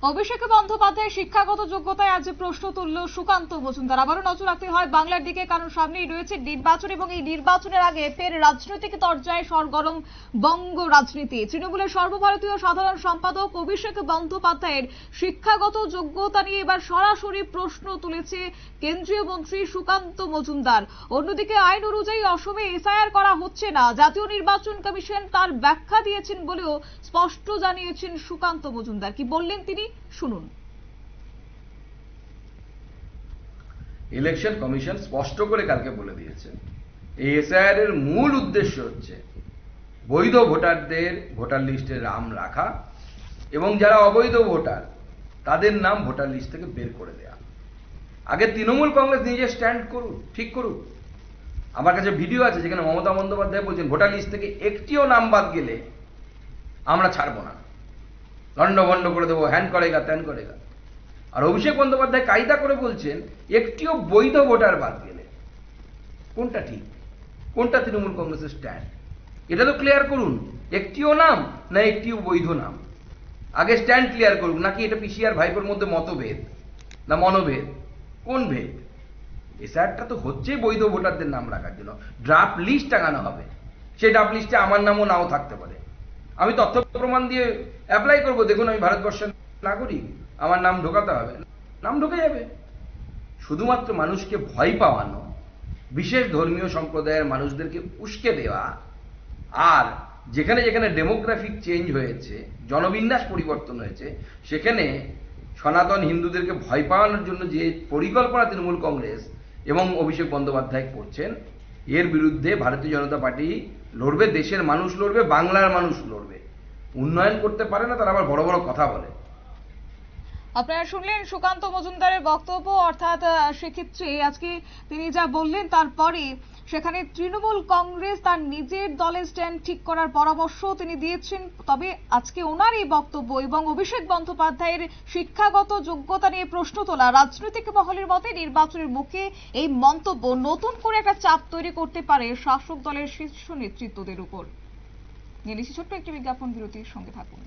অভিষেক বন্দ্যোপাধ্যায়ের শিক্ষাগত যোগ্যতায় আজ প্রশ্ন তুলল সুকান্ত মজুমদার। আবারও নজর রাখতে হয় বাংলার দিকে, কারণ সামনেই রয়েছে নির্বাচন এবং এই নির্বাচনের আগে ফের রাজনৈতিক দরজায় সরগরম বঙ্গ রাজনীতি। তৃণমূলের সর্বভারতীয় সাধারণ সম্পাদক অভিষেক বন্দ্যোপাধ্যায়ের শিক্ষাগত যোগ্যতা নিয়ে এবার সরাসরি প্রশ্ন তুলেছে কেন্দ্রীয় মন্ত্রী সুকান্ত মজুমদার। অন্যদিকে আইন অনুযায়ী অসমে এসআইআর করা হচ্ছে না, জাতীয় নির্বাচন কমিশন তার ব্যাখ্যা দিয়েছেন বলেও স্পষ্ট জানিয়েছেন সুকান্ত মজুমদার। কি বললেন তিনি, শুনুন। ইলেকশন কমিশন স্পষ্ট করে কালকে বলে দিয়েছে, এই এসআইআর এর মূল উদ্দেশ্য হচ্ছে বৈধ ভোটারদের ভোটার লিস্টে নাম রাখা এবং যারা অবৈধ ভোটার তাদের নাম ভোটার লিস্ট থেকে বের করে দেয়া। আগে তৃণমূল কংগ্রেস নিজে স্ট্যান্ড করুক, ঠিক করুক। আমার কাছে ভিডিও আছে যেখানে মমতা বন্দ্যোপাধ্যায় বলছেন ভোটার লিস্ট থেকে একটিও নাম বাদ গেলে আমরা ছাড়বো না, লন্ডভন্ড করে দেবো, হ্যান করেগা ত্যান করেগা। আর অভিষেক বন্দ্যোপাধ্যায় কায়দা করে বলছেন একটিও বৈধ ভোটার বাদ গেলে। কোনটা ঠিক, কোনটা তৃণমূল কংগ্রেসের স্ট্যান্ড, এটা তো ক্লিয়ার করুন। একটিও নাম না একটিও বৈধ নাম, আগে স্ট্যান্ড ক্লিয়ার করুন। নাকি এটা পিসিআর ভাইপোর মধ্যে মতভেদ না মনোভেদ, কোন ভেদ? এসআইআরটা তো হচ্ছে বৈধ ভোটারদের নাম রাখার জন্য। ড্রাফট লিস্ট টাঙানো হবে, সেই ড্রাফট লিস্টে আমার নামও নাও থাকতে পারে। আমি তথ্য প্রমাণ দিয়ে অ্যাপ্লাই করবো, দেখুন আমি ভারতবর্ষের নাগরিক, আমার নাম ঢোকাতে হবে, নাম ঢোকে যাবে। শুধুমাত্র মানুষকে ভয় পাওয়ানো, বিশেষ ধর্মীয় সম্প্রদায়ের মানুষদেরকে উস্কে দেওয়া, আর যেখানে যেখানে ডেমোগ্রাফিক চেঞ্জ হয়েছে, জনবিন্যাস পরিবর্তন হয়েছে, সেখানে সনাতন হিন্দুদেরকে ভয় পাওয়ানোর জন্য যে পরিকল্পনা তৃণমূল কংগ্রেস এবং অভিষেক বন্দ্যোপাধ্যায় করছেন, এর বিরুদ্ধে ভারতীয় জনতা পার্টি লড়বে, দেশের মানুষ লড়বে, বাংলার মানুষ লড়বে। উন্নয়ন করতে পারে না, তারা আবার বড় বড় কথা বলে। আপনারা শুনলেন সুকান্ত মজুমদারের বক্তব্য। অর্থাৎ সেক্ষেত্রে আজকে তিনি যা বললেন তারপরে সেখানে তৃণমূল কংগ্রেস তার নিজের দলের স্ট্যান্ড ঠিক করার পরামর্শ তিনি দিয়েছেন। তবে আজকে ওনার এই বক্তব্য এবং অভিষেক বন্দ্যোপাধ্যায়ের শিক্ষাগত যোগ্যতা নিয়ে প্রশ্ন তোলা রাজনৈতিক মহলের মতে নির্বাচনের মুখে এই মন্তব্য নতুন করে একটা চাপ তৈরি করতে পারে শাসক দলের শীর্ষ নেতৃত্বদের উপর। নিয়ে নিচ্ছি ছোট্ট একটি বিজ্ঞাপন বিরতির, সঙ্গে থাকুন।